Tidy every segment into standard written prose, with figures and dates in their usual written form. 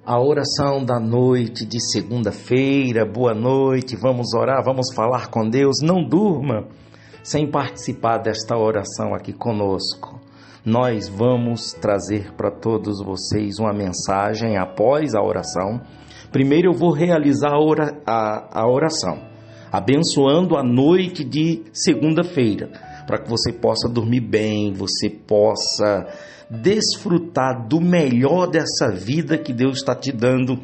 A oração da noite de segunda-feira. Boa noite, vamos orar, vamos falar com Deus. Não durma sem participar desta oração aqui conosco. Nós vamos trazer para todos vocês uma mensagem após a oração. Primeiro eu vou realizar a oração, abençoando a noite de segunda-feira, para que você possa dormir bem, você possa desfrutar do melhor dessa vida que Deus está te dando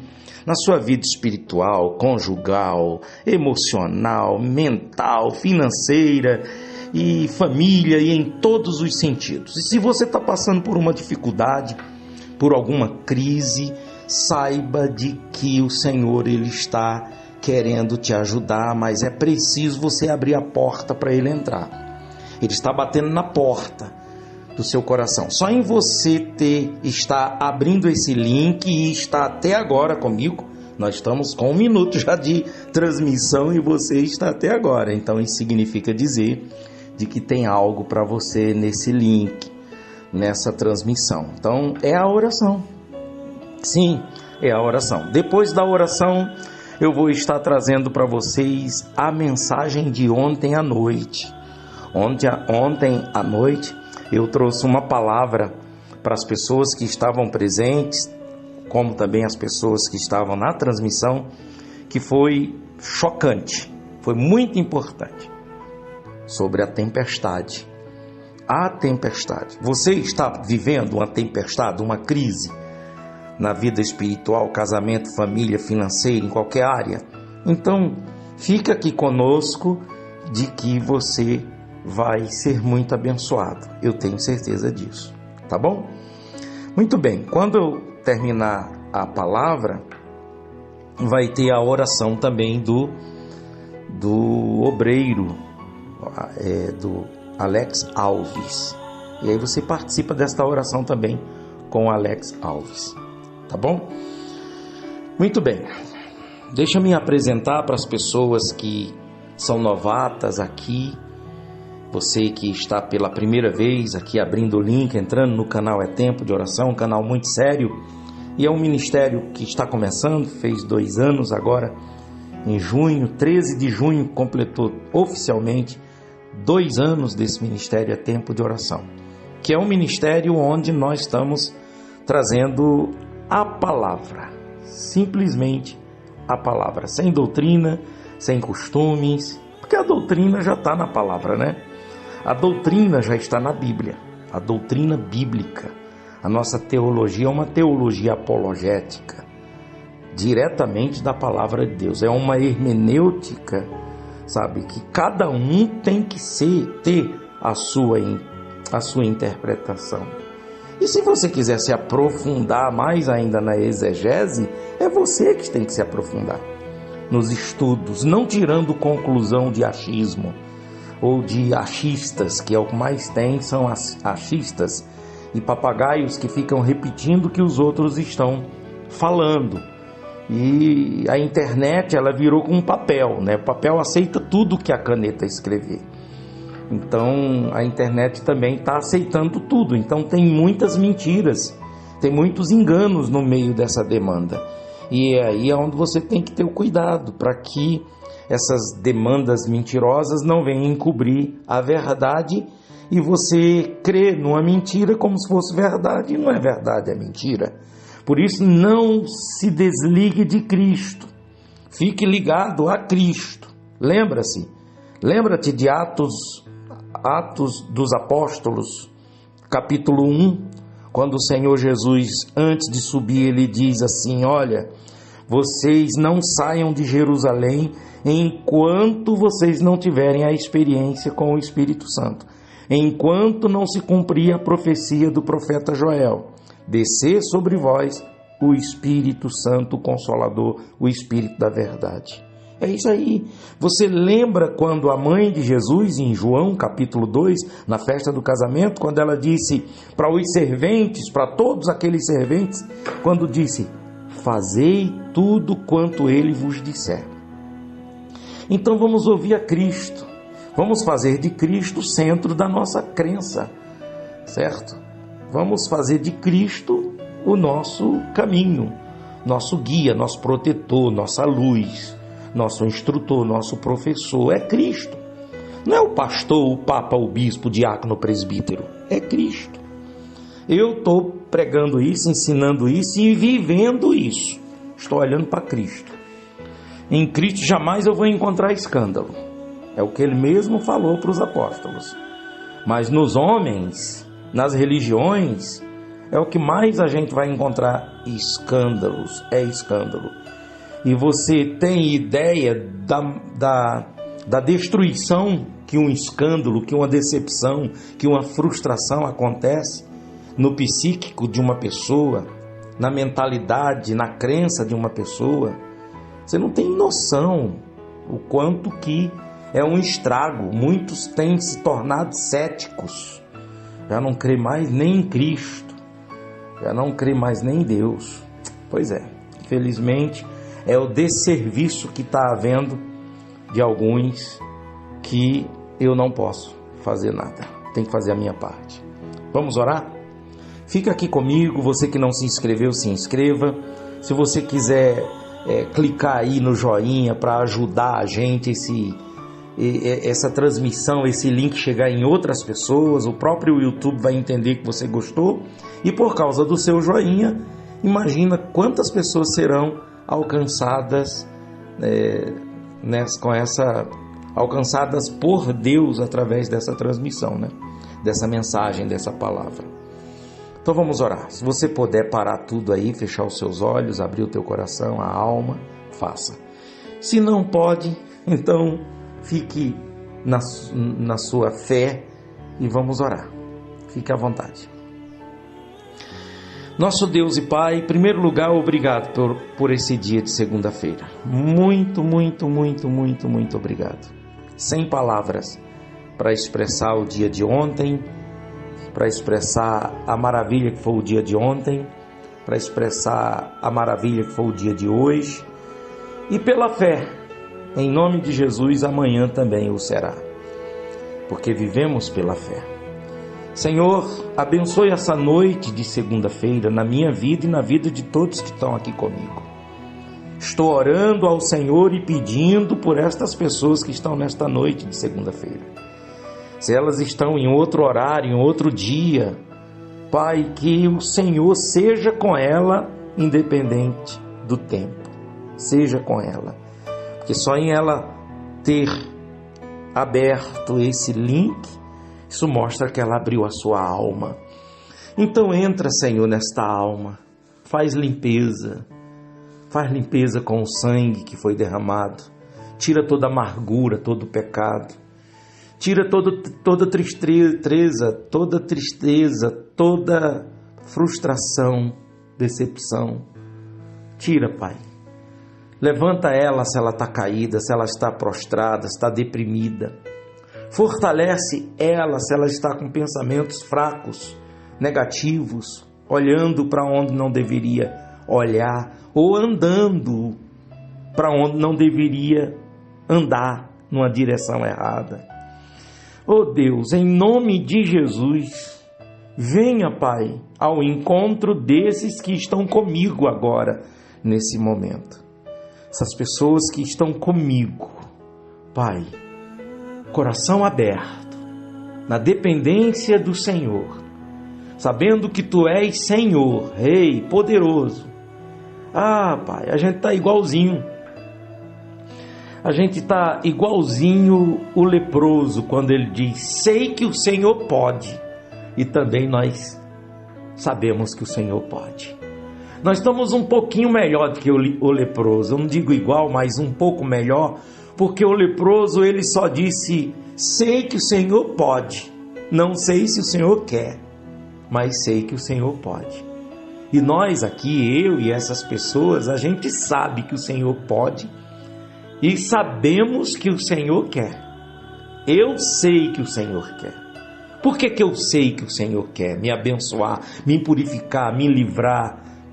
na sua vida espiritual, conjugal, emocional, mental, financeira e família e em todos os sentidos. E se você está passando por uma dificuldade, por alguma crise, saiba de que o Senhor Ele está querendo te ajudar, mas é preciso você abrir a porta para Ele entrar. Ele está batendo na porta do seu coração. Só em você estar abrindo esse link e estar até agora comigo, nós estamos com 1 minuto já de transmissão e você está até agora. Então isso significa dizer de que tem algo para você nesse link, nessa transmissão. Então é a oração. Sim, é a oração. Depois da oração, eu vou estar trazendo para vocês a mensagem de ontem à noite. Ontem à noite eu trouxe uma palavra para as pessoas que estavam presentes, como também as pessoas que estavam na transmissão, que foi chocante, foi muito importante, sobre a tempestade. A tempestade. Você está vivendo uma tempestade, uma crise na vida espiritual, casamento, família, financeira, em qualquer área? Então, fica aqui conosco de que você vai ser muito abençoado. Eu tenho certeza disso, tá bom? Muito bem, quando eu terminar a palavra, vai ter a oração também do obreiro, do Alex Alves. E aí você participa desta oração também com o Alex Alves, tá bom? Muito bem, deixa eu me apresentar para as pessoas que são novatas aqui. Você que está pela primeira vez aqui abrindo o link, entrando no canal É Tempo de Oração, um canal muito sério, e é um ministério que está começando, fez 2 anos agora, em junho, 13 de junho, completou oficialmente 2 anos desse ministério É Tempo de Oração, que é um ministério onde nós estamos trazendo a palavra, simplesmente a palavra, sem doutrina, sem costumes, porque a doutrina já está na palavra, né? A doutrina já está na Bíblia, a doutrina bíblica. A nossa teologia é uma teologia apologética, diretamente da palavra de Deus. É uma hermenêutica, sabe, que cada um tem que ter a sua interpretação. E se você quiser se aprofundar mais ainda na exegese, é você que tem que se aprofundar nos estudos, não tirando conclusão de achismo ou de achistas, que é o que mais tem, são achistas e papagaios que ficam repetindo o que os outros estão falando. E a internet, ela virou com um papel, né? O papel aceita tudo que a caneta escrever. Então a internet também está aceitando tudo. Então tem muitas mentiras, tem muitos enganos no meio dessa demanda. E é aí onde você tem que ter o cuidado para que essas demandas mentirosas não venham encobrir a verdade e você crê numa mentira como se fosse verdade, e não é verdade, é mentira. Por isso, não se desligue de Cristo, fique ligado a Cristo. Lembra-te de Atos dos Apóstolos, capítulo 1, quando o Senhor Jesus, antes de subir, ele diz assim: olha, vocês não saiam de Jerusalém enquanto vocês não tiverem a experiência com o Espírito Santo, enquanto não se cumprir a profecia do profeta Joel: descer sobre vós o Espírito Santo, o Consolador, o Espírito da verdade. É isso aí. Você lembra quando a mãe de Jesus, em João capítulo 2, na festa do casamento, quando ela disse para os serventes, para todos aqueles serventes, quando disse: fazei tudo quanto ele vos disser. Então vamos ouvir a Cristo, vamos fazer de Cristo o centro da nossa crença, certo? Vamos fazer de Cristo o nosso caminho, nosso guia, nosso protetor, nossa luz, nosso instrutor, nosso professor, é Cristo. Não é o pastor, o papa, o bispo, o diácono, o presbítero, é Cristo. Eu estou pregando isso, ensinando isso e vivendo isso. Estou olhando para Cristo. Em Cristo jamais eu vou encontrar escândalo. É o que ele mesmo falou para os apóstolos. Mas nos homens, nas religiões, é o que mais a gente vai encontrar escândalos. É escândalo. E você tem ideia da destruição que um escândalo, que uma decepção, que uma frustração acontece no psíquico de uma pessoa, na mentalidade, na crença de uma pessoa? Você não tem noção o quanto que é um estrago. Muitos têm se tornado céticos, já não crê mais nem em Cristo, já não crê mais nem em Deus. Pois é, infelizmente é o desserviço que está havendo de alguns, que eu não posso fazer nada, tenho que fazer a minha parte. Vamos orar? Fica aqui comigo. Você que não se inscreveu, se inscreva. Se você quiser clicar aí no joinha para ajudar a gente, essa transmissão, esse link chegar em outras pessoas, o próprio YouTube vai entender que você gostou, e por causa do seu joinha, imagina quantas pessoas serão alcançadas alcançadas por Deus através dessa transmissão, né? Dessa mensagem, dessa palavra. Então vamos orar. Se você puder parar tudo aí, fechar os seus olhos, abrir o teu coração, a alma, faça. Se não pode, então fique na sua fé e vamos orar. Fique à vontade. Nosso Deus e Pai, em primeiro lugar, obrigado por esse dia de segunda-feira. Muito, muito, muito, muito, muito obrigado. Sem palavras para expressar o dia de ontem, para expressar a maravilha que foi o dia de ontem, para expressar a maravilha que foi o dia de hoje, e pela fé, em nome de Jesus, amanhã também o será, porque vivemos pela fé. Senhor, abençoe essa noite de segunda-feira na minha vida e na vida de todos que estão aqui comigo. Estou orando ao Senhor e pedindo por estas pessoas que estão nesta noite de segunda-feira. Se elas estão em outro horário, em outro dia, Pai, que o Senhor seja com ela, independente do tempo. Seja com ela. Porque só em ela ter aberto esse link, isso mostra que ela abriu a sua alma. Então entra, Senhor, nesta alma. Faz limpeza com o sangue que foi derramado. Tira toda amargura, todo pecado. Tira toda tristeza, toda frustração, decepção. Tira, Pai. Levanta ela se ela está caída, se ela está prostrada, se está deprimida. Fortalece ela se ela está com pensamentos fracos, negativos, olhando para onde não deveria olhar, ou andando para onde não deveria andar, numa direção errada. Oh Deus, em nome de Jesus, venha, Pai, ao encontro desses que estão comigo agora, nesse momento. Essas pessoas que estão comigo, Pai, coração aberto, na dependência do Senhor, sabendo que Tu és Senhor, Rei, poderoso. Ah, Pai, a gente está igualzinho. A gente está igualzinho o leproso, quando ele diz, sei que o Senhor pode. E também nós sabemos que o Senhor pode. Nós estamos um pouquinho melhor do que o leproso. Eu não digo igual, mas um pouco melhor, porque o leproso ele só disse, sei que o Senhor pode. Não sei se o Senhor quer, mas sei que o Senhor pode. E nós aqui, eu e essas pessoas, a gente sabe que o Senhor pode e sabemos que o Senhor quer. Eu sei que o Senhor quer. Por que eu sei que o Senhor quer? Me abençoar, me purificar, me livrar,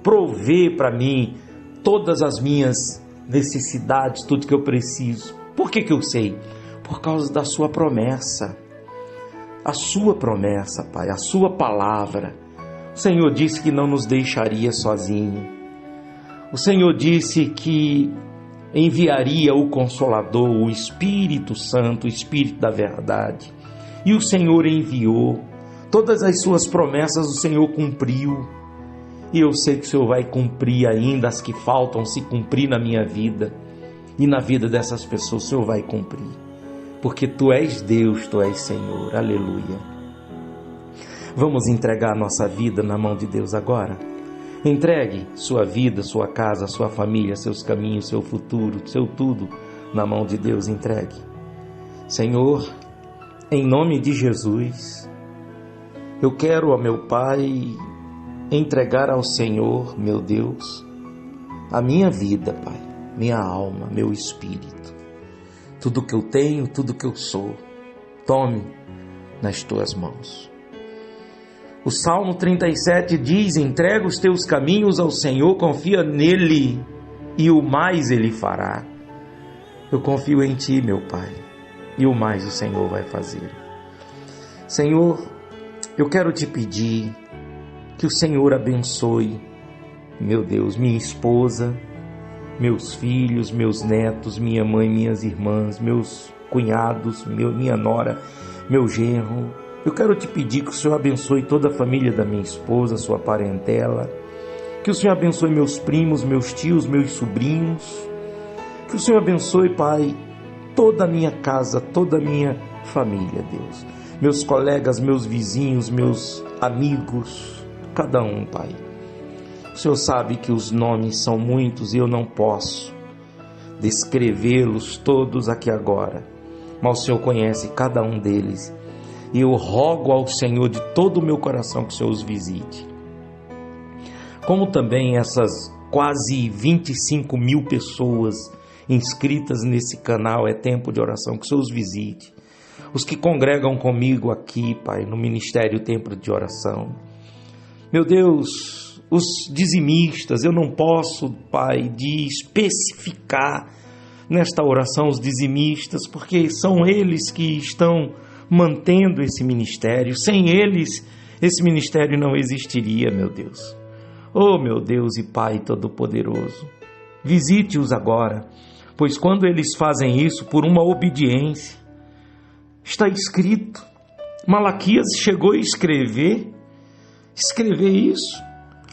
prover para mim todas as minhas necessidades, tudo que eu preciso. Por que eu sei? Por causa da sua promessa. A sua promessa, Pai, a sua palavra. O Senhor disse que não nos deixaria sozinho. O Senhor disse que enviaria o Consolador, o Espírito Santo, o Espírito da verdade. E o Senhor enviou. Todas as suas promessas o Senhor cumpriu. E eu sei que o Senhor vai cumprir ainda as que faltam se cumprir na minha vida. E na vida dessas pessoas o Senhor vai cumprir. Porque Tu és Deus, Tu és Senhor. Aleluia. Vamos entregar a nossa vida na mão de Deus agora? Entregue sua vida, sua casa, sua família, seus caminhos, seu futuro, seu tudo na mão de Deus. Entregue. Senhor, em nome de Jesus, eu quero, ó meu Pai, entregar ao Senhor, meu Deus, a minha vida, Pai, minha alma, meu espírito, tudo que eu tenho, tudo que eu sou, tome nas Tuas mãos. O Salmo 37 diz: entrega os teus caminhos ao Senhor, confia nele e o mais Ele fará. Eu confio em Ti, meu Pai, e o mais o Senhor vai fazer. Senhor, eu quero Te pedir que o Senhor abençoe, meu Deus, minha esposa, meus filhos, meus netos, minha mãe, minhas irmãs, meus cunhados, minha nora, meu genro. Eu quero Te pedir que o Senhor abençoe toda a família da minha esposa, sua parentela, que o Senhor abençoe meus primos, meus tios, meus sobrinhos, que o Senhor abençoe, Pai, toda a minha casa, toda a minha família, Deus, meus colegas, meus vizinhos, meus amigos, cada um, Pai. O Senhor sabe que os nomes são muitos e eu não posso descrevê-los todos aqui agora, mas o Senhor conhece cada um deles. E eu rogo ao Senhor de todo o meu coração que o Senhor os visite. Como também essas quase 25 mil pessoas inscritas nesse canal É Tempo de Oração, que o Senhor os visite. Os que congregam comigo aqui, Pai, no Ministério Tempo de Oração. Meu Deus, os dizimistas, eu não posso, Pai, de especificar nesta oração os dizimistas, porque são eles que estão mantendo esse ministério. Sem eles, esse ministério não existiria, meu Deus. Oh, meu Deus e Pai Todo-Poderoso, visite-os agora, pois quando eles fazem isso por uma obediência, está escrito, Malaquias chegou a escrever isso,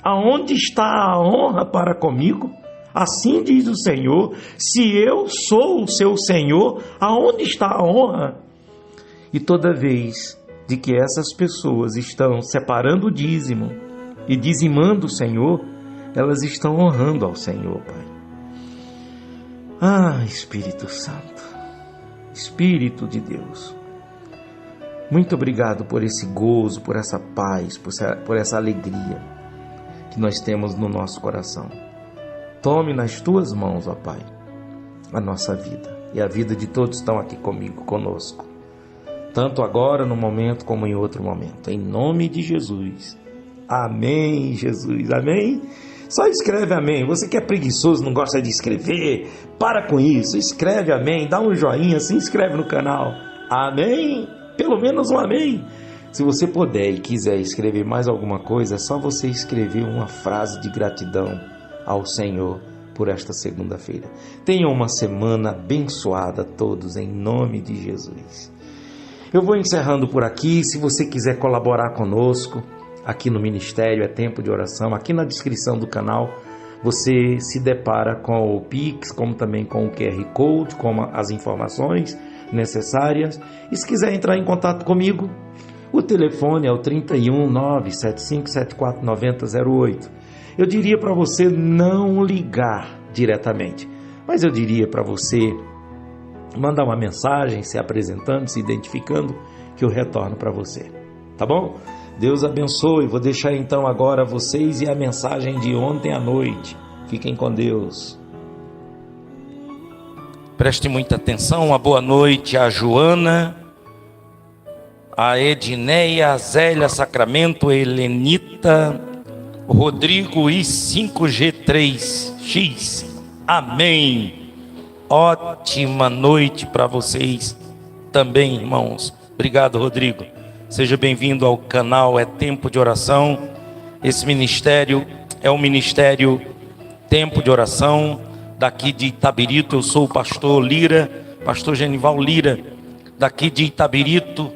aonde está a honra para comigo? Assim diz o Senhor, se eu sou o seu Senhor, aonde está a honra? E toda vez de que essas pessoas estão separando o dízimo e dizimando o Senhor, elas estão honrando ao Senhor, Pai. Ah, Espírito Santo, Espírito de Deus, muito obrigado por esse gozo, por essa paz, por essa alegria que nós temos no nosso coração. Tome nas Tuas mãos, ó Pai, a nossa vida e a vida de todos que estão aqui comigo, conosco. Tanto agora no momento como em outro momento. Em nome de Jesus. Amém, Jesus. Amém? Só escreve amém. Você que é preguiçoso, não gosta de escrever, para com isso. Escreve amém, dá um joinha, se inscreve no canal. Amém? Pelo menos um amém. Se você puder e quiser escrever mais alguma coisa, é só você escrever uma frase de gratidão ao Senhor por esta segunda-feira. Tenham uma semana abençoada todos, em nome de Jesus. Eu vou encerrando por aqui. Se você quiser colaborar conosco aqui no Ministério É Tempo de Oração, aqui na descrição do canal você se depara com o Pix, como também com o QR Code, com as informações necessárias. E se quiser entrar em contato comigo, o telefone é o 31 97574 9008. Eu diria para você não ligar diretamente, mas eu diria para você mandar uma mensagem, se apresentando, se identificando, que eu retorno para você. Tá bom? Deus abençoe. Vou deixar então agora vocês e a mensagem de ontem à noite. Fiquem com Deus. Preste muita atenção. Uma boa noite a Joana, a Edneia, a Zélia, Sacramento, a Helenita, o Rodrigo e 5G3X. Amém. Ótima noite para vocês também, irmãos. Obrigado, Rodrigo. Seja bem-vindo ao canal É Tempo de Oração. Esse ministério é um ministério tempo de oração daqui de Itabirito. Eu sou o pastor Lira, pastor Genival Lira, daqui de Itabirito,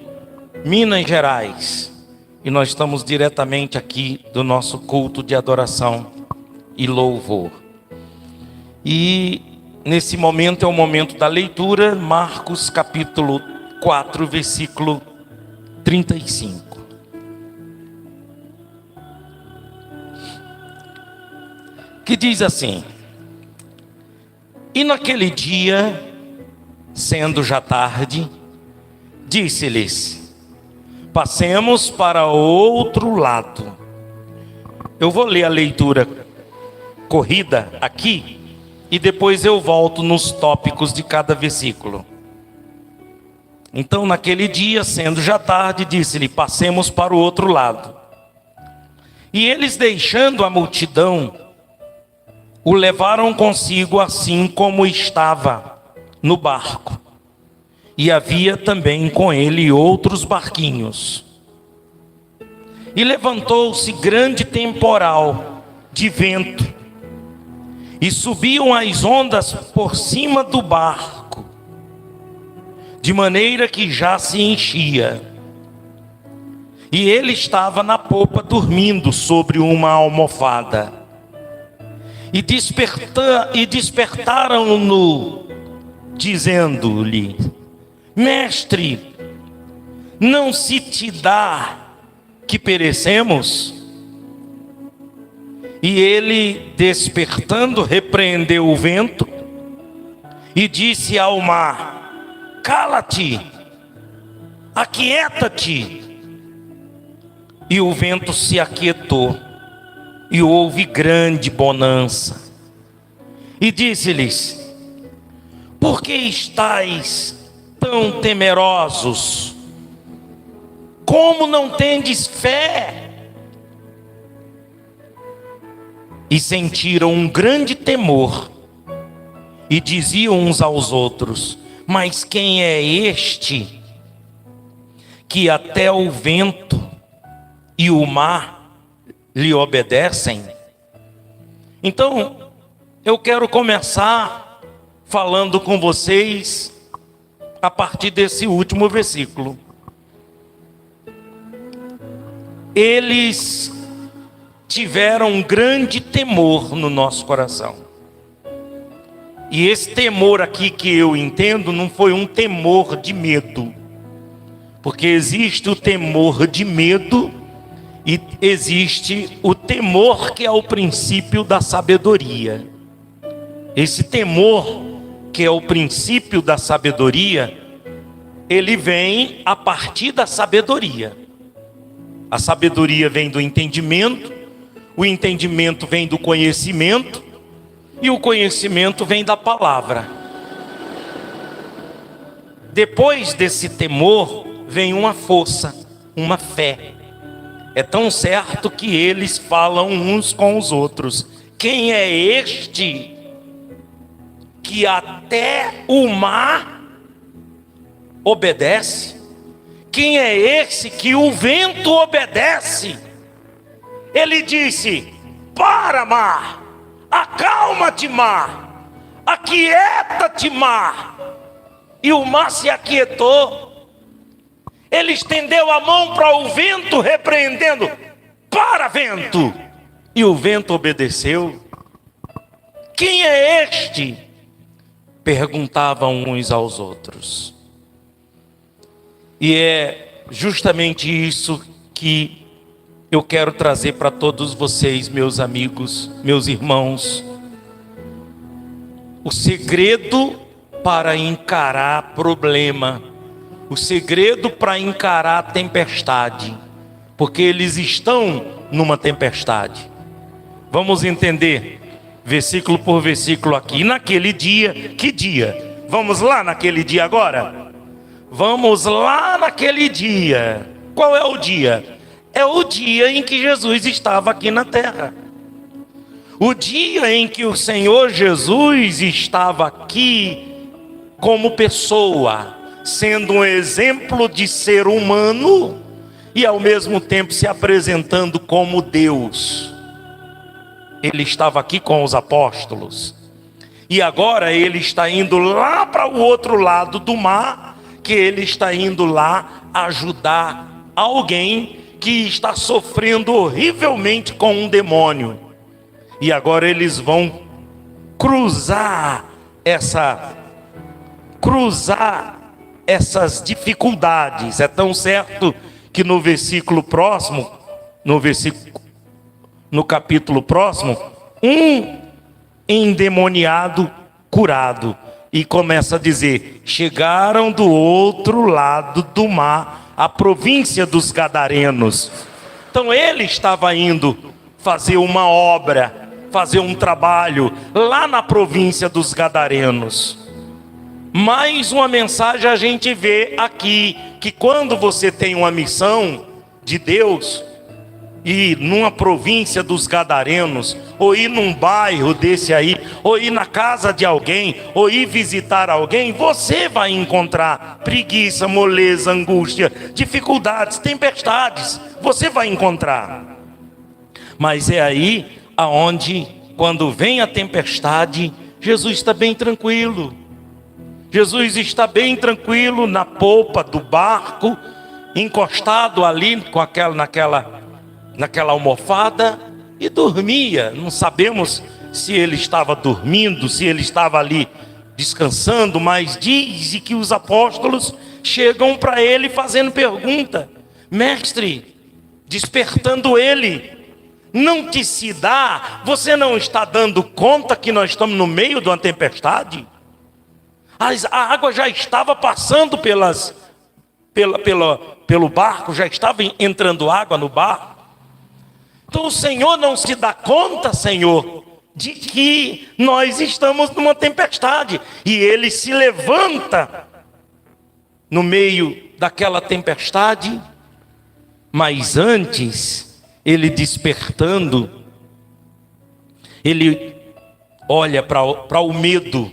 Minas Gerais. E nós estamos diretamente aqui do nosso culto de adoração e louvor. E nesse momento é o momento da leitura, Marcos capítulo 4, versículo 35. Que diz assim: E naquele dia, sendo já tarde, disse-lhes: Passemos para outro lado. Eu vou ler a leitura corrida aqui e depois eu volto nos tópicos de cada versículo. Então, naquele dia, sendo já tarde, disse-lhe: Passemos para o outro lado. E eles, deixando a multidão, o levaram consigo assim como estava no barco. E havia também com ele outros barquinhos. E levantou-se grande temporal de vento, e subiam as ondas por cima do barco, de maneira que já se enchia. E ele estava na popa dormindo sobre uma almofada. E despertaram-no, dizendo-lhe: Mestre, não se te dá que perecemos? E ele, despertando, repreendeu o vento e disse ao mar: Cala-te, aquieta-te. E o vento se aquietou, e houve grande bonança. E disse-lhes: Por que estáis tão temerosos? Como não tendes fé? E sentiram um grande temor, e diziam uns aos outros: Mas quem é este, que até o vento e o mar lhe obedecem? Então, eu quero começar falando com vocês a partir desse último versículo. Eles tiveram um grande temor no nosso coração. E esse temor aqui que eu entendo não foi um temor de medo, porque existe o temor de medo e existe o temor que é o princípio da sabedoria. Esse temor que é o princípio da sabedoria, ele vem a partir da sabedoria. A sabedoria vem do entendimento, o entendimento vem do conhecimento, e o conhecimento vem da palavra. Depois desse temor, vem uma força, uma fé. É tão certo que eles falam uns com os outros: Quem é este que até o mar obedece? Quem é esse que o vento obedece? Ele disse: Para, mar, acalma-te, mar, aquieta-te, mar. E o mar se aquietou. Ele estendeu a mão para o vento, repreendendo: Para, vento. E o vento obedeceu. Quem é este? Perguntavam uns aos outros. E é justamente isso que eu quero trazer para todos vocês, meus amigos, meus irmãos. O segredo para encarar problema, o segredo para encarar tempestade, porque eles estão numa tempestade. Vamos entender versículo por versículo aqui. E naquele dia, que dia? Vamos lá naquele dia agora? Vamos lá naquele dia. Qual é o dia? É o dia em que Jesus estava aqui na terra. O dia em que o Senhor Jesus estava aqui como pessoa, sendo um exemplo de ser humano e ao mesmo tempo se apresentando como Deus. ele estava aqui com os apóstolos, e agora ele está indo lá para o outro lado do mar, que ele está indo lá ajudar alguém que está sofrendo horrivelmente com um demônio. E agora eles vão cruzar essas dificuldades. É tão certo que no versículo próximo, no capítulo próximo, um endemoniado curado, e começa a dizer: chegaram do outro lado do mar, a província dos Gadarenos. Então ele estava indo fazer uma obra, fazer um trabalho lá na província dos Gadarenos. Mais uma mensagem a gente vê aqui, que quando você tem uma missão de Deus, ir numa província dos Gadarenos, ou ir num bairro desse aí, ou ir na casa de alguém, ou ir visitar alguém, você vai encontrar preguiça, moleza, angústia, dificuldades, tempestades, você vai encontrar. Mas é aí aonde, quando vem a tempestade, Jesus está bem tranquilo. Jesus está bem tranquilo na polpa do barco, encostado ali naquela almofada, e dormia. Não sabemos se ele estava dormindo, se ele estava ali descansando, mas diz que os apóstolos chegam para ele fazendo pergunta: mestre, despertando ele, não te se dá? Você não está dando conta que nós estamos no meio de uma tempestade? A água já estava passando pelo barco, já estava entrando água no barco. Então o Senhor não se dá conta, Senhor, de que nós estamos numa tempestade. E ele se levanta no meio daquela tempestade, mas antes, ele despertando, ele olha para o medo,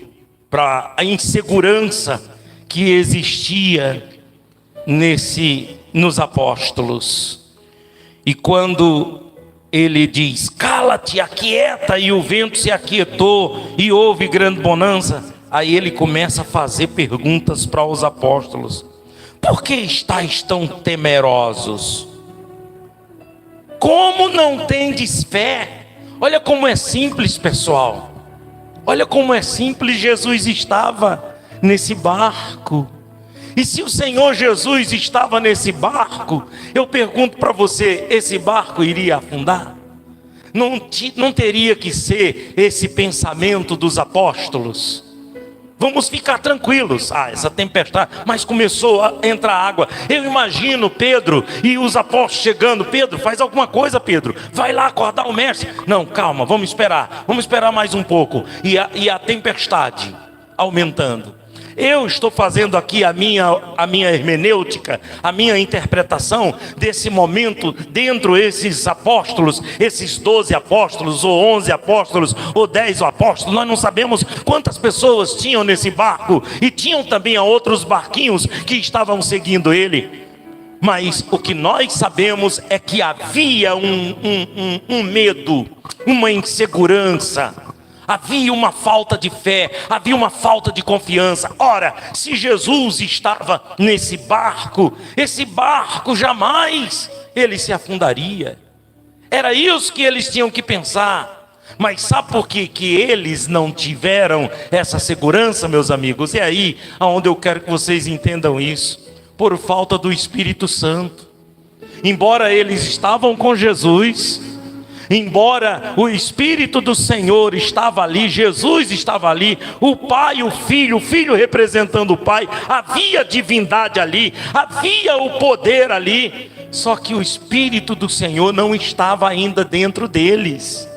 para a insegurança que existia nos apóstolos. E quando ele diz: cala-te, aquieta, e o vento se aquietou e houve grande bonança, aí ele começa a fazer perguntas para os apóstolos: por que estáis tão temerosos? Como não tendes fé? Olha como é simples, pessoal. Olha como é simples. Jesus estava nesse barco. E se o Senhor Jesus estava nesse barco, eu pergunto para você: esse barco iria afundar? Não teria que ser esse pensamento dos apóstolos: vamos ficar tranquilos, essa tempestade, mas começou a entrar água. Eu imagino Pedro e os apóstolos chegando: Pedro, faz alguma coisa, Pedro, vai lá acordar o mestre. Não, calma, vamos esperar mais um pouco. E a tempestade aumentando. Eu estou fazendo aqui a minha hermenêutica, a minha interpretação desse momento dentro desses apóstolos, esses 12 apóstolos, ou 11 apóstolos, ou 10 apóstolos. Nós não sabemos quantas pessoas tinham nesse barco, e tinham também outros barquinhos que estavam seguindo ele. Mas o que nós sabemos é que havia um medo, uma insegurança. Havia uma falta de fé, havia uma falta de confiança. Ora, se Jesus estava nesse barco, esse barco jamais ele se afundaria. Era isso que eles tinham que pensar. Mas sabe por que eles não tiveram essa segurança, meus amigos? É aí aonde eu quero que vocês entendam isso. Por falta do Espírito Santo. Embora eles estavam com Jesus, embora o Espírito do Senhor estava ali, Jesus estava ali, o Pai, o Filho representando o Pai, havia divindade ali, havia o poder ali, só que o Espírito do Senhor não estava ainda dentro deles.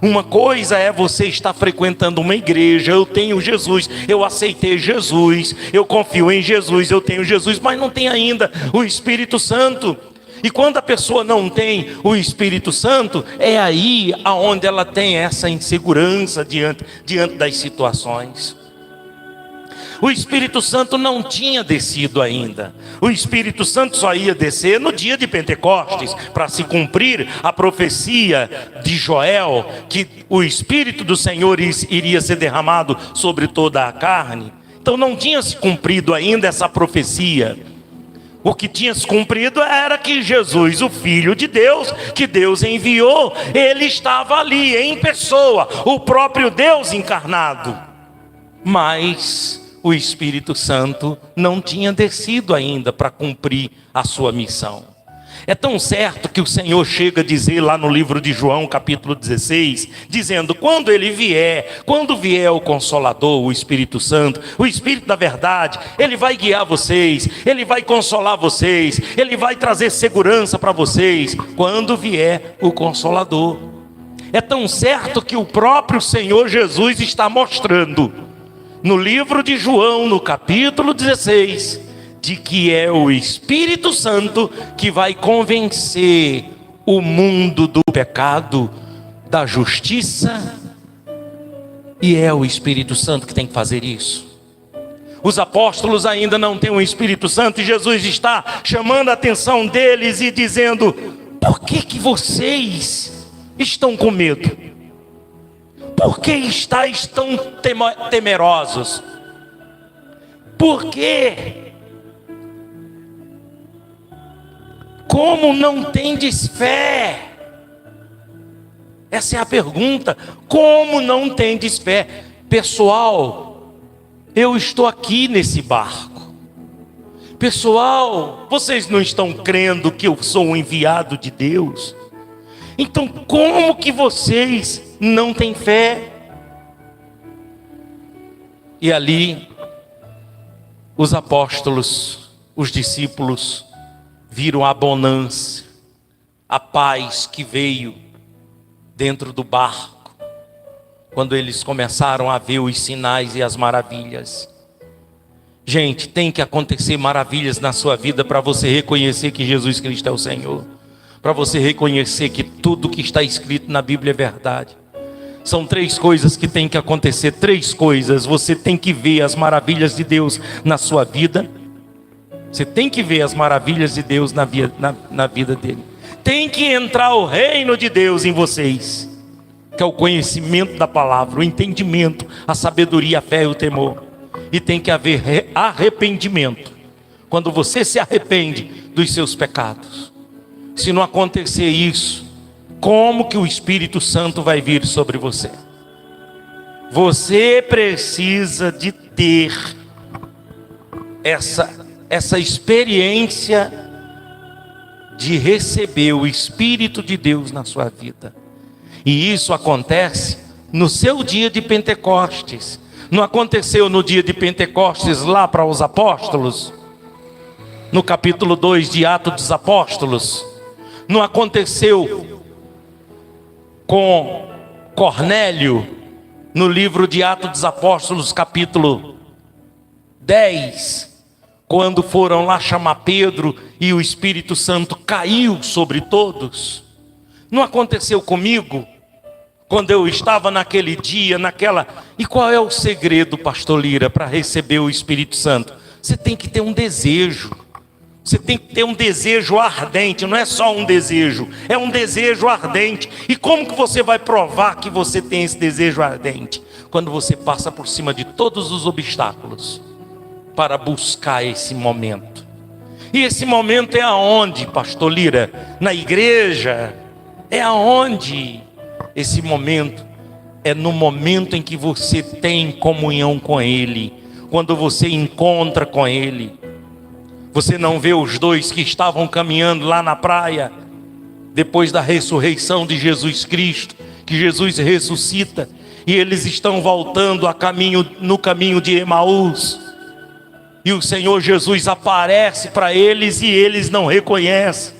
Uma coisa é você estar frequentando uma igreja: eu tenho Jesus, eu aceitei Jesus, eu confio em Jesus, eu tenho Jesus, mas não tem ainda o Espírito Santo. E quando a pessoa não tem o Espírito Santo, é aí aonde ela tem essa insegurança diante das situações. O Espírito Santo não tinha descido ainda. O Espírito Santo só ia descer no dia de Pentecostes, para se cumprir a profecia de Joel, que o Espírito do Senhor iria ser derramado sobre toda a carne. Então não tinha se cumprido ainda essa profecia. O que tinha se cumprido era que Jesus, o Filho de Deus, que Deus enviou, ele estava ali em pessoa, o próprio Deus encarnado. Mas o Espírito Santo não tinha descido ainda para cumprir a sua missão. É tão certo que o Senhor chega a dizer lá no livro de João, capítulo 16, dizendo: quando vier o Consolador, o Espírito Santo, o Espírito da verdade, ele vai guiar vocês, ele vai consolar vocês, ele vai trazer segurança para vocês, quando vier o Consolador. É tão certo que o próprio Senhor Jesus está mostrando, no livro de João, no capítulo 16, de que é o Espírito Santo que vai convencer o mundo do pecado, da justiça, e é o Espírito Santo que tem que fazer isso. Os apóstolos ainda não têm o Espírito Santo, e Jesus está chamando a atenção deles e dizendo: por que vocês estão com medo? Por que estáis tão temerosos? Por quê? Como não tendes fé? Essa é a pergunta. Como não tendes fé? Pessoal, eu estou aqui nesse barco. Pessoal, vocês não estão crendo que eu sou um enviado de Deus? Então como que vocês não têm fé? E ali, os apóstolos, os discípulos, viram a bonança, a paz que veio dentro do barco, quando eles começaram a ver os sinais e as maravilhas. Gente, tem que acontecer maravilhas na sua vida para você reconhecer que Jesus Cristo é o Senhor, para você reconhecer que tudo que está escrito na Bíblia é verdade. São 3 coisas que tem que acontecer, 3 coisas. Você tem que ver as maravilhas de Deus na sua vida. Você tem que ver as maravilhas de Deus na vida dele. Tem que entrar o reino de Deus em vocês, que é o conhecimento da palavra, o entendimento, a sabedoria, a fé e o temor. E tem que haver arrependimento, quando você se arrepende dos seus pecados. Se não acontecer isso, como que o Espírito Santo vai vir sobre você? Você precisa de ter essa experiência de receber o Espírito de Deus na sua vida. E isso acontece no seu dia de Pentecostes. Não aconteceu no dia de Pentecostes lá para os apóstolos? No capítulo 2 de Atos dos Apóstolos? Não aconteceu com Cornélio no livro de Atos dos Apóstolos, capítulo 10? Quando foram lá chamar Pedro e o Espírito Santo caiu sobre todos. Não aconteceu comigo? Quando eu estava naquele dia, E qual é o segredo, pastor Lira, para receber o Espírito Santo? Você tem que ter um desejo. Você tem que ter um desejo ardente. Não é só um desejo, é um desejo ardente. E como que você vai provar que você tem esse desejo ardente? Quando você passa por cima de todos os obstáculos para buscar esse momento. E esse momento é aonde, pastor Lira? Na igreja? É aonde? Esse momento é no momento em que você tem comunhão com Ele, quando você encontra com Ele. Você não vê os 2 que estavam caminhando lá na praia, depois da ressurreição de Jesus Cristo, que Jesus ressuscita, e eles estão voltando no caminho de Emaús. E o Senhor Jesus aparece para eles e eles não reconhecem.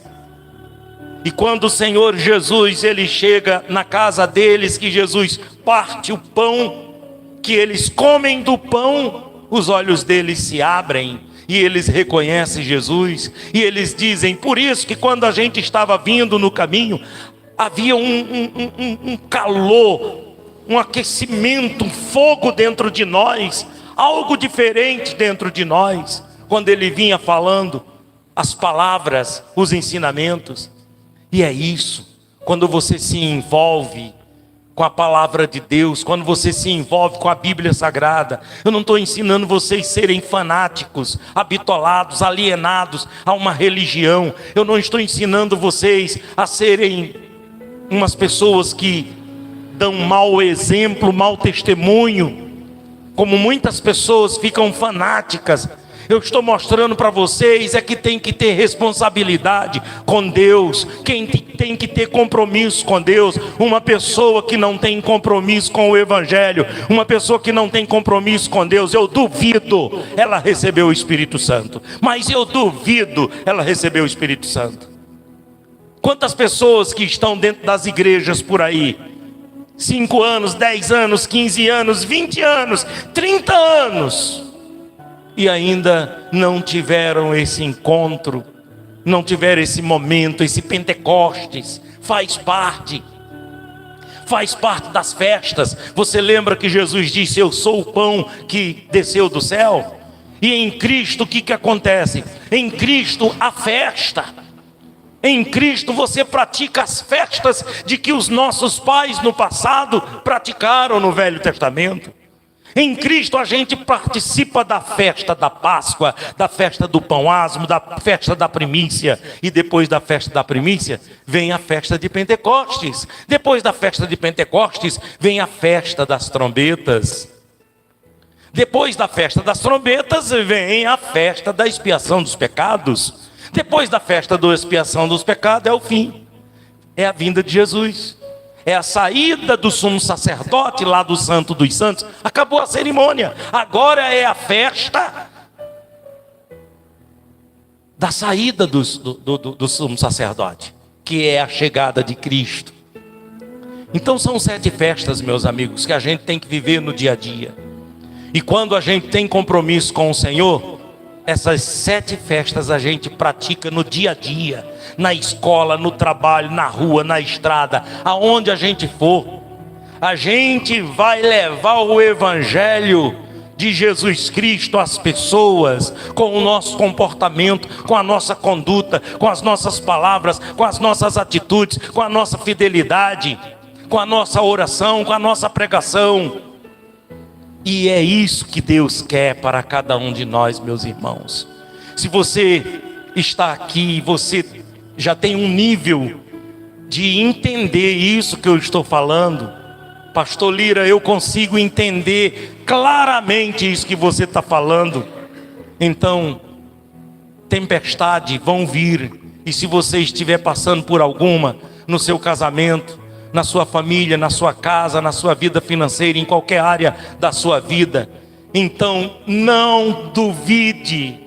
E quando o Senhor Jesus, ele chega na casa deles, que Jesus parte o pão, que eles comem do pão, os olhos deles se abrem e eles reconhecem Jesus. E eles dizem: por isso que quando a gente estava vindo no caminho, havia um calor, um aquecimento, um fogo dentro de nós, algo diferente dentro de nós, quando ele vinha falando as palavras, os ensinamentos. E é isso, quando você se envolve com a palavra de Deus, quando você se envolve com a Bíblia Sagrada. Eu não estou ensinando vocês a serem fanáticos, habitolados, alienados a uma religião. Eu não estou ensinando vocês a serem umas pessoas que dão mau exemplo, mau testemunho, como muitas pessoas ficam fanáticas. Eu estou mostrando para vocês é que tem que ter responsabilidade com Deus, quem tem que ter compromisso com Deus. Uma pessoa que não tem compromisso com o Evangelho, uma pessoa que não tem compromisso com Deus, eu duvido ela recebeu o Espírito Santo. Mas eu duvido ela recebeu o Espírito Santo. Quantas pessoas que estão dentro das igrejas por aí, 5 anos, 10 anos, 15 anos, 20 anos, 30 anos, e ainda não tiveram esse encontro, não tiveram esse momento, esse Pentecostes. Faz parte das festas. Você lembra que Jesus disse: eu sou o pão que desceu do céu? E em Cristo o que acontece? Em Cristo a festa. Em Cristo você pratica as festas de que os nossos pais no passado praticaram no Velho Testamento. Em Cristo a gente participa da festa da Páscoa, da festa do pão asmo, da festa da primícia. E depois da festa da primícia vem a festa de Pentecostes. Depois da festa de Pentecostes vem a festa das trombetas. Depois da festa das trombetas vem a festa da expiação dos pecados. Depois da festa da expiação dos pecados é o fim, é a vinda de Jesus. É a saída do sumo sacerdote lá do Santo dos Santos. Acabou a cerimônia. Agora é a festa da saída do sumo sacerdote, que é a chegada de Cristo. Então são 7 festas, meus amigos, que a gente tem que viver no dia a dia. E quando a gente tem compromisso com o Senhor, essas 7 festas a gente pratica no dia a dia, na escola, no trabalho, na rua, na estrada, aonde a gente for. A gente vai levar o Evangelho de Jesus Cristo às pessoas, com o nosso comportamento, com a nossa conduta, com as nossas palavras, com as nossas atitudes, com a nossa fidelidade, com a nossa oração, com a nossa pregação. E é isso que Deus quer para cada um de nós, meus irmãos. Se você está aqui e você já tem um nível de entender isso que eu estou falando, Pastor Lira, eu consigo entender claramente isso que você está falando. Então, tempestade vão vir. E se você estiver passando por alguma, no seu casamento, na sua família, na sua casa, na sua vida financeira, em qualquer área da sua vida, então não duvide,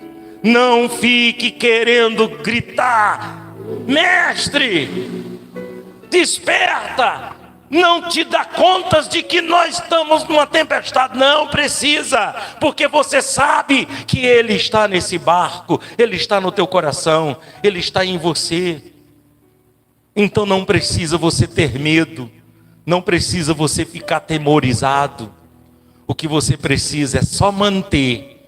não fique querendo gritar: mestre, desperta, não te dá contas de que nós estamos numa tempestade. Não precisa, porque você sabe que Ele está nesse barco, Ele está no teu coração, Ele está em você. Então não precisa você ter medo, não precisa você ficar atemorizado. O que você precisa é só manter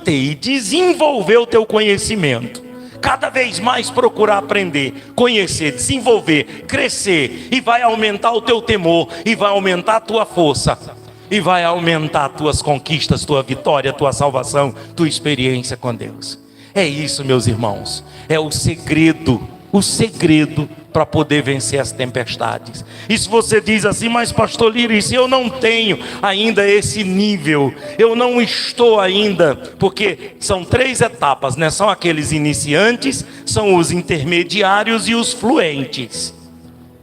e desenvolver o teu conhecimento. Cada vez mais procurar aprender, conhecer, desenvolver, crescer. E vai aumentar o teu temor, e vai aumentar a tua força, e vai aumentar as tuas conquistas, tua vitória, tua salvação, tua experiência com Deus. É isso, meus irmãos, é o segredo para poder vencer as tempestades. E se você diz assim: mas pastor Lira, se eu não tenho ainda esse nível, eu não estou ainda, porque são 3 etapas, né? São aqueles iniciantes, são os intermediários e os fluentes.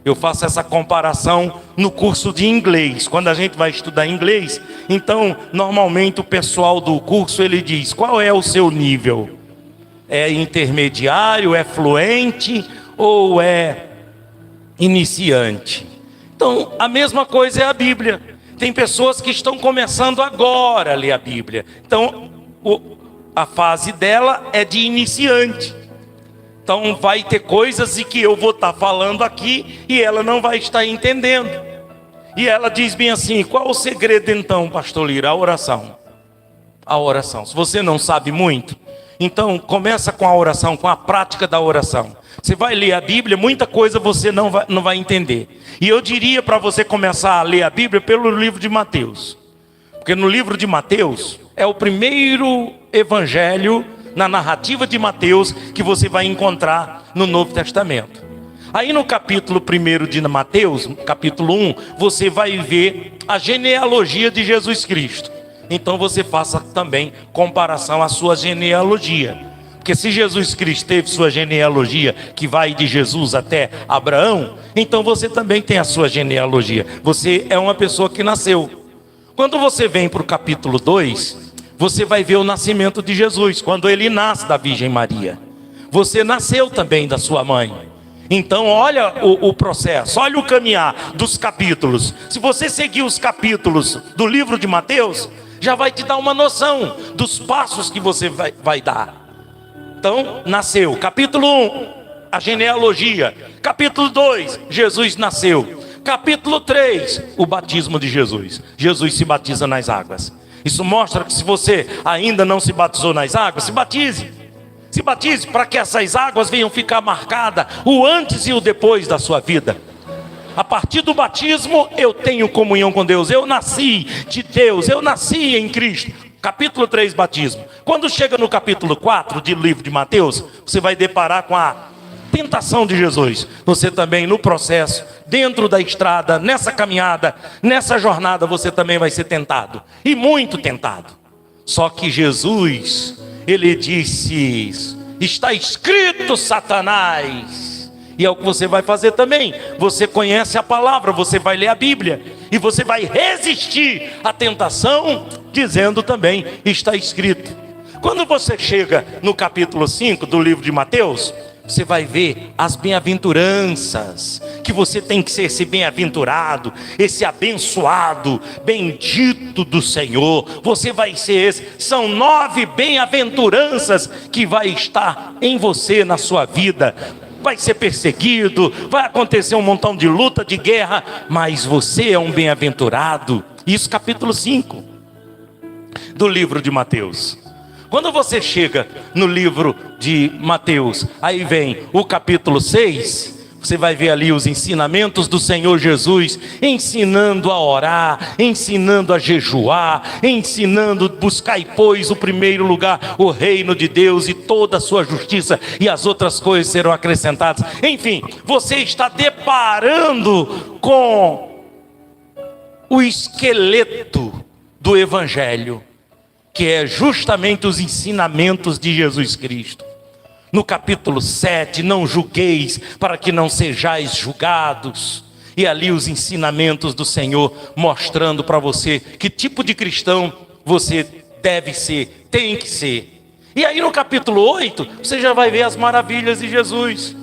Eu faço essa comparação no curso de inglês. Quando a gente vai estudar inglês, então normalmente o pessoal do curso ele diz: qual é o seu nível? É intermediário, é fluente ou é iniciante? Então a mesma coisa é a Bíblia. Tem pessoas que estão começando agora a ler a Bíblia, então a fase dela é de iniciante. Então vai ter coisas que eu vou estar falando aqui e ela não vai estar entendendo. E ela diz bem assim: qual o segredo então, pastor Lira? A oração. a oração. Se você não sabe muito, então começa com a oração, com a prática da oração. Você vai ler a Bíblia, muita coisa você não vai entender. E eu diria para você começar a ler a Bíblia pelo livro de Mateus. Porque no livro de Mateus é o primeiro evangelho na narrativa de Mateus que você vai encontrar no Novo Testamento. Aí no capítulo 1 de Mateus, capítulo 1, você vai ver a genealogia de Jesus Cristo. Então você faça também comparação à sua genealogia. Porque se Jesus Cristo teve sua genealogia, que vai de Jesus até Abraão, então você também tem a sua genealogia. Você é uma pessoa que nasceu. Quando você vem para o capítulo 2, você vai ver o nascimento de Jesus, quando ele nasce da Virgem Maria. Você nasceu também da sua mãe. Então olha o processo, olha o caminhar dos capítulos. Se você seguir os capítulos do livro de Mateus, já vai te dar uma noção dos passos que você vai dar. Então, nasceu. Capítulo 1, a genealogia. Capítulo 2, Jesus nasceu. Capítulo 3, o batismo de Jesus. Jesus se batiza nas águas. Isso mostra que se você ainda não se batizou nas águas, se batize. Se batize para que essas águas venham ficar marcadas o antes e o depois da sua vida. A partir do batismo eu tenho comunhão com Deus. Eu nasci de Deus, eu nasci em Cristo. Capítulo 3, batismo. Quando chega no capítulo 4 do livro de Mateus, você vai deparar com a tentação de Jesus. Você também no processo, dentro da estrada, nessa caminhada, nessa jornada, você também vai ser tentado. E muito tentado. Só que Jesus, ele disse: está escrito, Satanás. E é o que você vai fazer também. Você conhece a palavra, você vai ler a Bíblia. E você vai resistir à tentação, dizendo também, está escrito. Quando você chega no capítulo 5 do livro de Mateus, você vai ver as bem-aventuranças, que você tem que ser esse bem-aventurado, esse abençoado, bendito do Senhor. Você vai ser esse. São 9 bem-aventuranças que vai estar em você, na sua vida. Vai ser perseguido, vai acontecer um montão de luta, de guerra, mas você é um bem-aventurado. Isso capítulo 5 do livro de Mateus. Quando você chega no livro de Mateus, aí vem o capítulo 6, você vai ver ali os ensinamentos do Senhor Jesus, ensinando a orar, ensinando a jejuar, ensinando buscar e pois o primeiro lugar, o reino de Deus e toda a sua justiça, e as outras coisas serão acrescentadas. Enfim, você está deparando com o esqueleto do Evangelho, que é justamente os ensinamentos de Jesus Cristo. No capítulo 7, não julgueis para que não sejais julgados. E ali os ensinamentos do Senhor mostrando para você que tipo de cristão você deve ser, tem que ser. E aí no capítulo 8, você já vai ver as maravilhas de Jesus.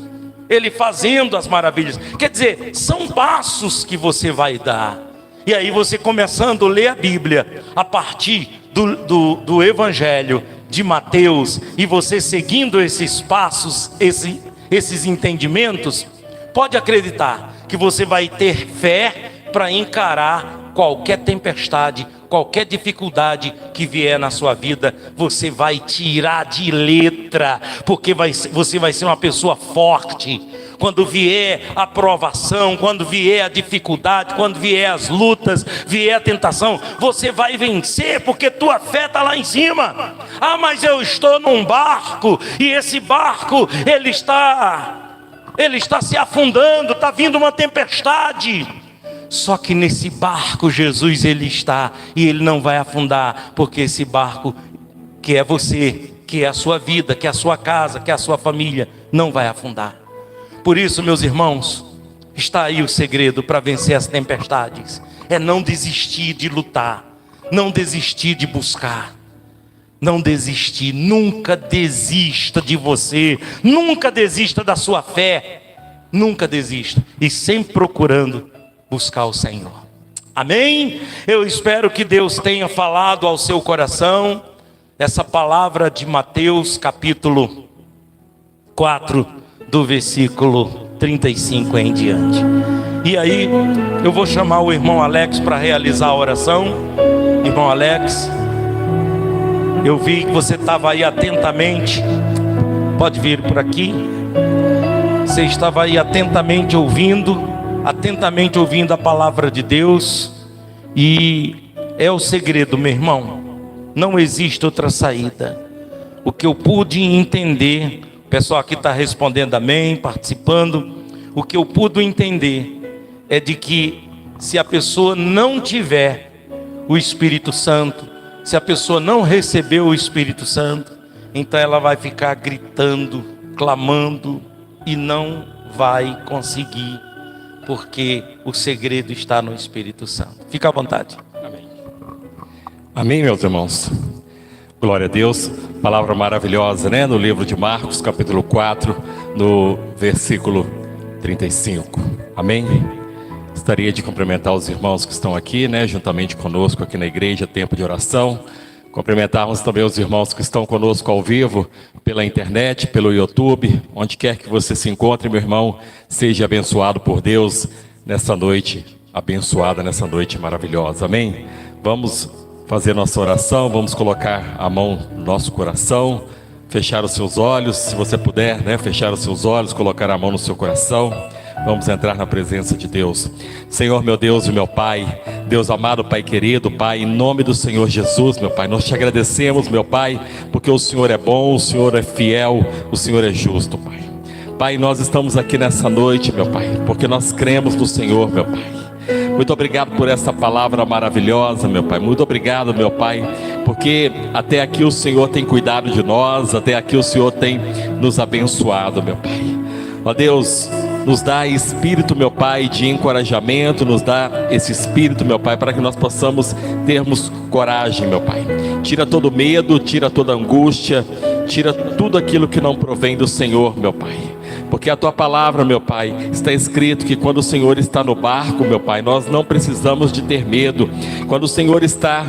Ele fazendo as maravilhas. Quer dizer, são passos que você vai dar. E aí você começando a ler a Bíblia a partir do Evangelho de Mateus, e você seguindo esses passos, esses entendimentos, pode acreditar que você vai ter fé para encarar qualquer tempestade, qualquer dificuldade que vier na sua vida. Você vai tirar de letra, porque você vai ser uma pessoa forte. Quando vier a provação, quando vier a dificuldade, quando vier as lutas, vier a tentação, você vai vencer, porque tua fé está lá em cima. Ah, mas eu estou num barco, e esse barco, ele está se afundando, está vindo uma tempestade. Só que nesse barco Jesus ele está, e ele não vai afundar, porque esse barco que é você, que é a sua vida, que é a sua casa, que é a sua família, não vai afundar. Por isso, meus irmãos, está aí o segredo para vencer as tempestades. É não desistir de lutar, não desistir de buscar, não desistir. Nunca desista de você, nunca desista da sua fé, nunca desista, e sempre procurando buscar o Senhor. Amém? Eu espero que Deus tenha falado ao seu coração essa palavra de Mateus capítulo 4, do versículo 35 em diante. E aí eu vou chamar o irmão Alex para realizar a oração. Irmão Alex. Eu vi que você estava aí atentamente. Pode vir por aqui. Você estava aí atentamente ouvindo a palavra de Deus. E é o segredo, meu irmão. Não existe outra saída. O que eu pude entender, o pessoal aqui está respondendo amém, participando. O que eu pude entender é de que se a pessoa não tiver o Espírito Santo, se a pessoa não recebeu o Espírito Santo, então ela vai ficar gritando, clamando e não vai conseguir, porque o segredo está no Espírito Santo. Fica à vontade. Amém. Amém, meus irmãos. Glória a Deus. Palavra maravilhosa, né? No livro de Marcos, capítulo 4, no versículo 35. Amém? Gostaria de cumprimentar os irmãos que estão aqui, né? Juntamente conosco aqui na igreja, tempo de oração. Cumprimentarmos também os irmãos que estão conosco ao vivo, pela internet, pelo YouTube, onde quer que você se encontre, meu irmão, seja abençoado por Deus nessa noite, abençoada nessa noite maravilhosa, amém? Vamos fazer nossa oração, vamos colocar a mão no nosso coração, fechar os seus olhos, se você puder, né? Fechar os seus olhos, colocar a mão no seu coração. Vamos entrar na presença de Deus. Senhor, meu Deus e meu Pai, Deus amado, Pai querido, Pai, em nome do Senhor Jesus, meu Pai, nós te agradecemos, meu Pai, porque o Senhor é bom, o Senhor é fiel, o Senhor é justo, Pai. Pai, nós estamos aqui nessa noite, meu Pai, porque nós cremos no Senhor, meu Pai. Muito obrigado por essa palavra maravilhosa, meu Pai. Muito obrigado, meu Pai, porque até aqui o Senhor tem cuidado de nós, até aqui o Senhor tem nos abençoado, meu Pai. Ó Deus, nos dá espírito, meu Pai, de encorajamento, nos dá esse espírito, meu Pai, para que nós possamos termos coragem, meu Pai. Tira todo medo, tira toda angústia, tira tudo aquilo que não provém do Senhor, meu Pai. Porque a Tua palavra, meu Pai, está escrito que quando o Senhor está no barco, meu Pai, nós não precisamos de ter medo. Quando o Senhor está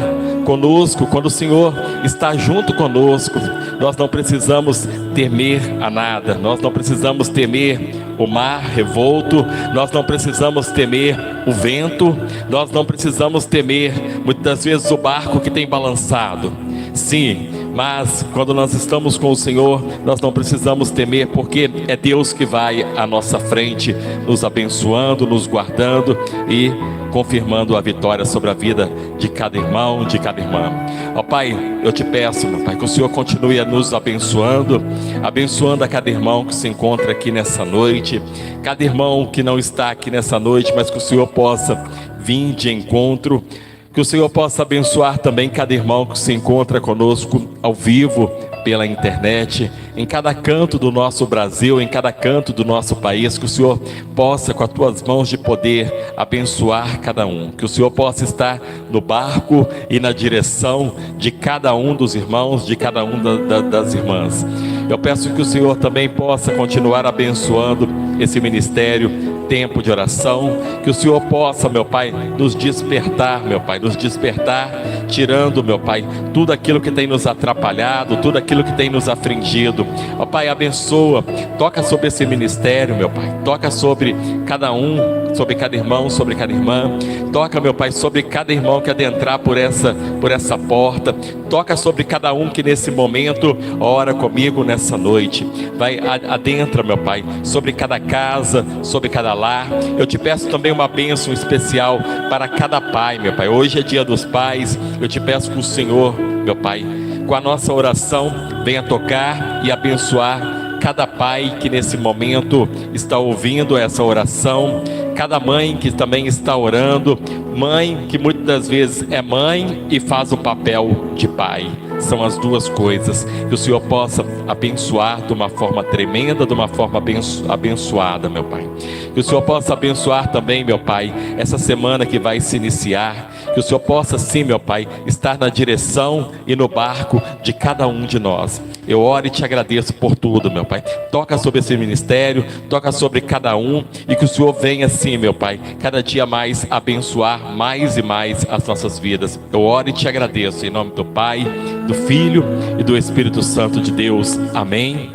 conosco, quando o Senhor está junto conosco, nós não precisamos temer a nada. Nós não precisamos temer o mar revolto, nós não precisamos temer o vento, nós não precisamos temer muitas vezes o barco que tem balançado. Sim, mas quando nós estamos com o Senhor, nós não precisamos temer, porque é Deus que vai à nossa frente, nos abençoando, nos guardando e confirmando a vitória sobre a vida de cada irmão, de cada irmã. Ó Pai, eu te peço, meu Pai, que o Senhor continue a nos abençoando, abençoando a cada irmão que se encontra aqui nessa noite, cada irmão que não está aqui nessa noite, mas que o Senhor possa vir de encontro. Que o Senhor possa abençoar também cada irmão que se encontra conosco ao vivo, pela internet, em cada canto do nosso Brasil, em cada canto do nosso país. Que o Senhor possa, com as Tuas mãos de poder, abençoar cada um. Que o Senhor possa estar no barco e na direção de cada um dos irmãos, de cada um das irmãs. Eu peço que o Senhor também possa continuar abençoando esse ministério, tempo de oração. Que o Senhor possa, meu Pai, nos despertar, meu Pai, nos despertar, tirando, meu Pai, tudo aquilo que tem nos atrapalhado, tudo aquilo que tem nos afligido. Ó Pai, abençoa, toca sobre esse ministério, meu Pai, toca sobre cada um, sobre cada irmão, sobre cada irmã. Toca, meu Pai, sobre cada irmão que adentrar por essa porta. Toca sobre cada um que nesse momento ora comigo nessa noite. Vai, adentra, meu Pai, sobre cada casa, sobre cada lar. Eu te peço também uma bênção especial para cada pai, meu Pai. Hoje é dia dos pais. Eu te peço que o Senhor, meu Pai, com a nossa oração, venha tocar e abençoar cada pai que nesse momento está ouvindo essa oração, cada mãe que também está orando, mãe que muitas das vezes é mãe e faz o papel de pai. São as duas coisas. Que o Senhor possa abençoar de uma forma tremenda, de uma forma abençoada, meu Pai. Que o Senhor possa abençoar também, meu Pai, essa semana que vai se iniciar. Que o Senhor possa, sim, meu Pai, estar na direção e no barco de cada um de nós. Eu oro e te agradeço por tudo, meu Pai. Toca sobre esse ministério, toca sobre cada um, e que o Senhor venha, sim, meu Pai, cada dia mais abençoar mais e mais as nossas vidas. Eu oro e te agradeço em nome do Pai, do Filho e do Espírito Santo de Deus. Amém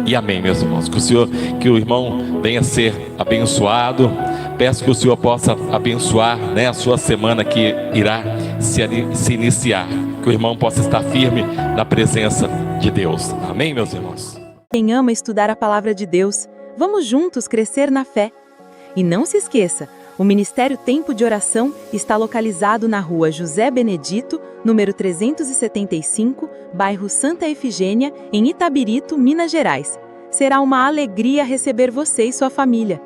e amém, meus irmãos. Que o irmão venha ser abençoado. Peço que o Senhor possa abençoar, né, a sua semana que irá se iniciar. que o irmão possa estar firme na presença de Deus. Amém, meus irmãos? Quem ama estudar a palavra de Deus, vamos juntos crescer na fé. E não se esqueça, o Ministério Tempo de Oração está localizado na rua José Benedito, número 375, bairro Santa Efigênia, em Itabirito, Minas Gerais. Será uma alegria receber você e sua família.